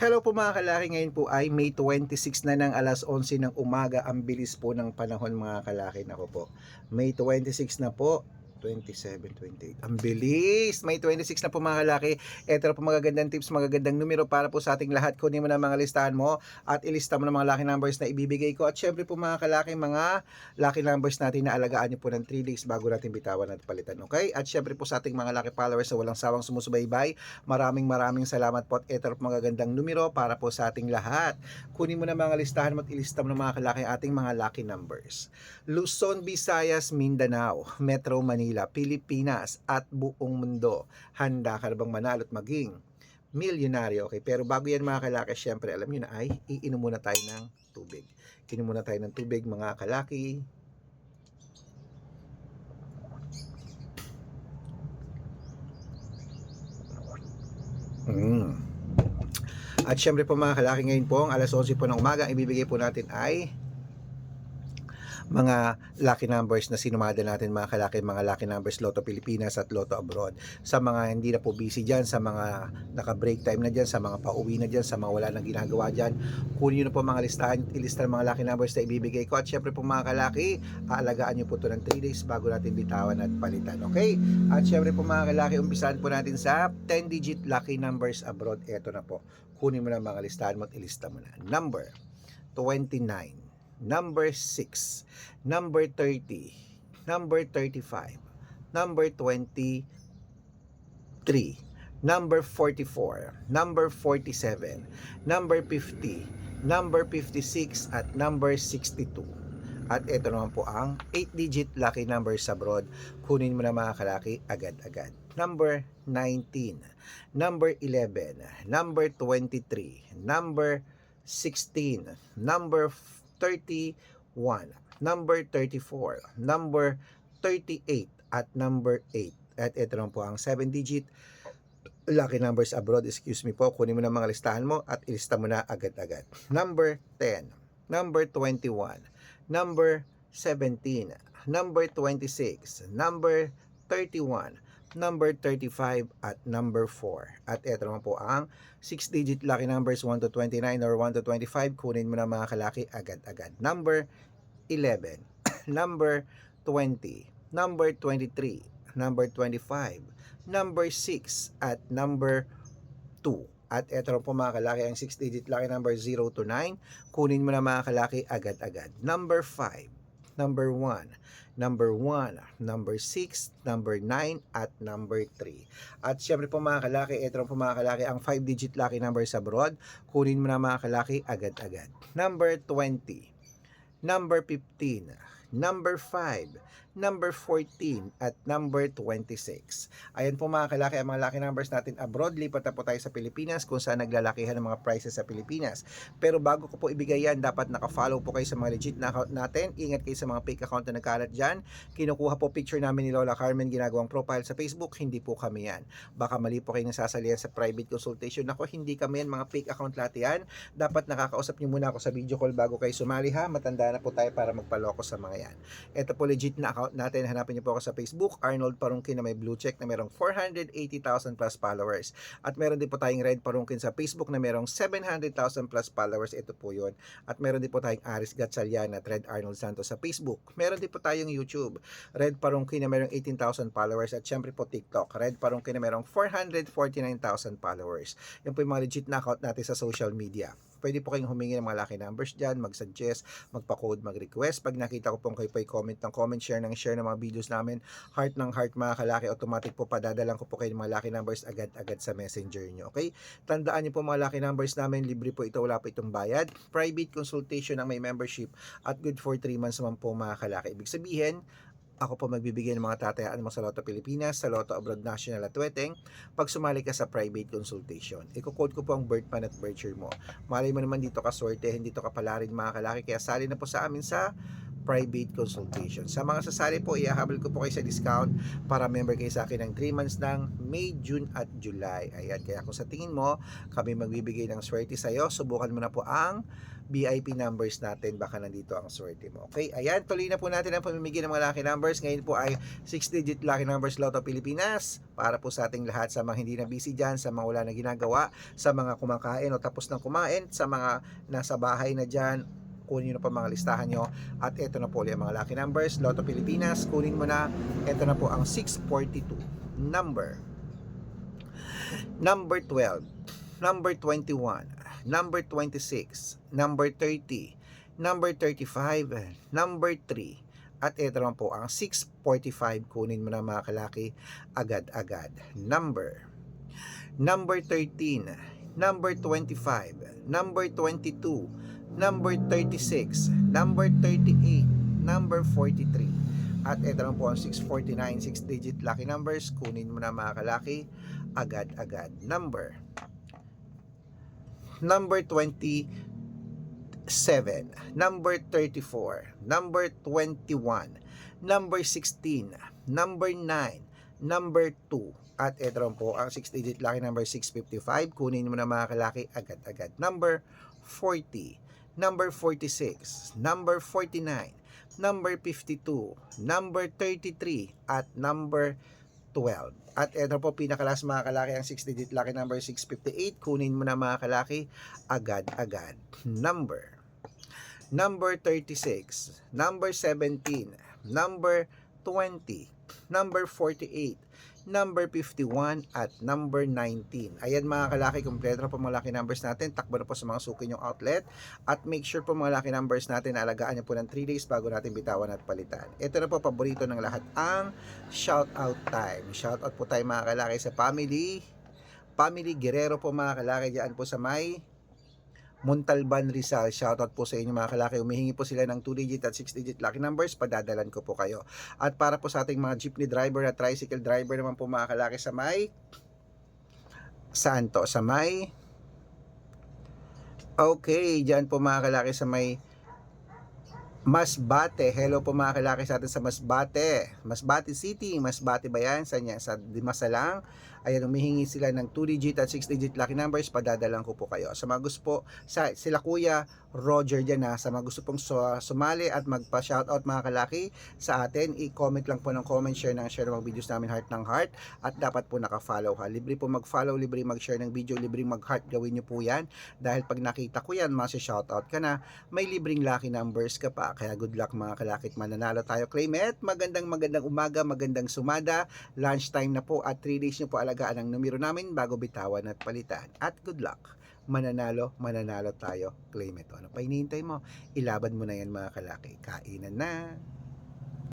Hello po mga kalaki, ngayon po ay May 26 na ng alas 11 ng umaga. Ang bilis po ng panahon mga kalaki. Nako po, May 26 na po. 27, 28. Ang bilis! May 26 na po mga kalaki. Ito na po magagandang tips, magagandang numero para po sa ating lahat. Kunin mo na mga listahan mo at ilista mo na mga lucky numbers na ibibigay ko. At syempre po mga kalaki, mga lucky numbers natin na alagaan nyo po ng 3 days bago natin bitawan at palitan. Okay? At syempre po sa ating mga lucky followers na walang sawang sumusubaybay, maraming salamat po at ito po magagandang numero para po sa ating lahat. Kunin mo na mga listahan mo at ilista mo na mga kalaki ating mga lucky numbers. Luzon, Visayas, Mindanao, Metro Manila, Pilipinas at buong mundo. Handa ka na bang manalo at maging milyonaryo? Okay, pero bago yan mga kalaki, syempre alam nyo na ay iinom muna tayo ng tubig. Inom muna tayo ng tubig mga kalaki. At syempre po mga kalaki, ngayon po ang alas 11 po ng umaga, ibibigay po natin ay mga lucky numbers na sinumada natin mga kalaki, mga lucky numbers Lotto Pilipinas at Lotto Abroad. Sa mga hindi na po busy dyan, sa mga naka-break time na dyan, sa mga pauwi na dyan, sa mga wala nang ginagawa dyan, kunin nyo na po mga listahan, ilista ng mga lucky numbers na ibibigay ko. At syempre po mga kalaki, aalagaan nyo po ito ng 3 days bago natin bitawan at palitan. Okay? At syempre po mga kalaki, umpisahan po natin sa 10-digit lucky numbers abroad. Eto na po. Kunin mo na mga listahan mo at ilista mo na. Number 29, number 6, number 30, number 35, number 23, number 44, number 47, number 50, number 56, at number 62. At ito naman po ang 8-digit lucky numbers abroad. Kunin mo na mga kalaki agad-agad. Number 19, number 11, number 23, number 16, number 31, number 34, number 38, at number 8. At ito lang po ang 7-digit lucky numbers abroad. Excuse me po, kunin mo na mga listahan mo at ilista mo na agad-agad. Number 10, number 21, number 17, number 26, number 31, number 35, at number 4. At ito naman po ang 6-digit lucky numbers 1 to 29 or 1 to 25. Kunin mo na mga kalaki agad-agad. Number 11, number 20, number 23, number 25, number 6, at number 2. At ito po mga kalaki ang 6-digit lucky number 0 to 9. Kunin mo na mga kalaki agad-agad. Number 5, number 1, number 1, number 6, number 9, at number 3. At syempre po mga kalaki, ito po mga kalaki ang 5-digit lucky numbers abroad. Kunin mo na mga kalaki agad-agad. Number 20, number 15, number 5, number 14, at number 26. Ayan po mga kalaki ang mga lucky numbers natin abroad. Lipat na po tayo sa Pilipinas kung saan naglalakihan ng mga prices sa Pilipinas. Pero bago ko po ibigay yan, dapat naka-follow po kayo sa mga legit na account natin. Ingat kayo sa mga fake account na nagkalat dyan. Kinukuha po picture namin ni Lola Carmen, ginagawang profile sa Facebook. Hindi po kami yan. Baka mali po kayo nasasalihan sa private consultation. Ako, hindi kami yan, mga fake account lahat yan. Dapat nakakausap nyo muna ako sa video call bago kayo sumali ha. Matanda na po tayo para magpaloko sa mga yan. Ito po legit na account natin. Hanapin niyo po ako sa Facebook, Arnold Parungkin na may blue check na merong 480,000 plus followers. At meron din po tayong Red Parungkin sa Facebook na merong 700,000 plus followers. Ito po yun. At meron din po tayong Aris Gatchalian at Red Arnold Santos sa Facebook. Meron din po tayong YouTube, Red Parungkin na merong 18,000 followers. At syempre po TikTok, Red Parungkin na merong 449,000 followers. Yan po yung mga legit na account natin sa social media. Pwede po kayong humingi ng mga lucky numbers dyan, mag-suggest, magpa-code, mag-request. Pag nakita ko pong kayo po comment ng comment, share ng mga videos namin, heart ng heart mga kalaki, automatic po padadalang ko po kayo ng mga lucky numbers agad-agad sa messenger nyo. Okay? Tandaan nyo po mga lucky numbers namin, libre po ito, wala po itong bayad. Private consultation ang may membership at good for 3 months naman po mga kalaki. Ibig sabihin, ako po magbibigay ng mga tatayaan mo sa Lotto Pilipinas, sa Lotto Abroad National at Weteng pag sumali ka sa private consultation. Iko-code ko po ang birth month at birth year mo. Malay mo naman dito ka swerte, hindi to ka pala rin mga kalaki, kaya sali na po sa amin sa private consultation. Sa mga sasali po, iahabol ko po kayo sa discount para member kayo sa akin ng 3 months ng May, June at July. Ayan, kaya kung sa tingin mo kami magbibigay ng swerte sa'yo, subukan mo na po ang VIP numbers natin, baka nandito ang swerte mo. Okay, ayan, tuloy na po natin ang pamimigay ng mga lucky numbers. Ngayon po ay 6-digit lucky numbers Lotto Pilipinas para po sa ating lahat, sa mga hindi na busy dyan, sa mga wala na ginagawa, sa mga kumakain o tapos ng kumain, sa mga nasa bahay na dyan, kunin nyo na po mga listahan nyo. At ito na po ulit ang mga lucky numbers Lotto Pilipinas, kunin mo na. Ito na po ang 642, number 12, number 21, number 26, number 30, number 35, number 3, at ito naman po ang 645. Kunin mo na mga kalaki agad-agad. Number 13, number 25, number 22, number 36, number 38, number 43. At ito naman po ang 649, 6-digit lucky numbers. Kunin mo na mga kalaki agad-agad. Number 27, number 34, number 21, number 16, number 9, number 2. At ito rin po ang 6-digit lucky number 655. Kunin mo na mga kalaki agad-agad. Number 40, number 46, number 49, number 52, number 33, at number 12. At ito po pinakalas mga kalaki ang 6-digit lucky number 658. Kunin mo na mga kalaki agad-agad. Number 36, number 17, number 20, number 48, number 51, at number 19. Ayan mga kalaki, kompleto na po mga lucky numbers natin. Takbo na po sa mga suki nyong outlet. At make sure po mga lucky numbers natin na alagaan nyo po ng 3 days bago natin bitawan at palitan. Ito na po paborito ng lahat, ang shout out time. Shout out po tayo mga kalaki sa family Guerrero po mga kalaki dyan po sa may Montalban, Rizal. Shoutout po sa inyo mga kalaki. Humihingi po sila ng 2-digit at 6-digit lucky numbers. Padadalan ko po kayo. At para po sa ating mga jeepney driver at tricycle driver naman po mga kalaki sa may saan to? Sa may okay, dyan po mga kalaki sa may Masbate. Hello po mga kalaki sa atin sa Masbate City. Masbate ba yan? Sa Dimasalang. Ayan, humihingi sila ng 2-digit at 6-digit lucky numbers. Padadalan ko po kayo. Sa mga gusto po, sila Kuya Roger dyan na, sa mga gusto pong sumali at magpa-shoutout mga kalaki sa atin, i-comment lang po ng comment, share ng mga videos namin, heart ng heart. At dapat po naka-follow ka. Libre po mag-follow, libre mag-share ng video, libre mag-heart. Gawin nyo po yan. Dahil pag nakita ko yan, masi-shoutout ka na, may libreng lucky numbers ka pa. Kaya good luck mga kalakit, mananalo tayo. Claim it. Magandang umaga, magandang sumada. Lunchtime na po at 3 days nyo po alagaan ang numero namin bago bitawan at palitan. At good luck. Mananalo tayo. Claim it. Ano pa hinihintay mo? Ilaban mo na yan mga kalaki. Kainan na.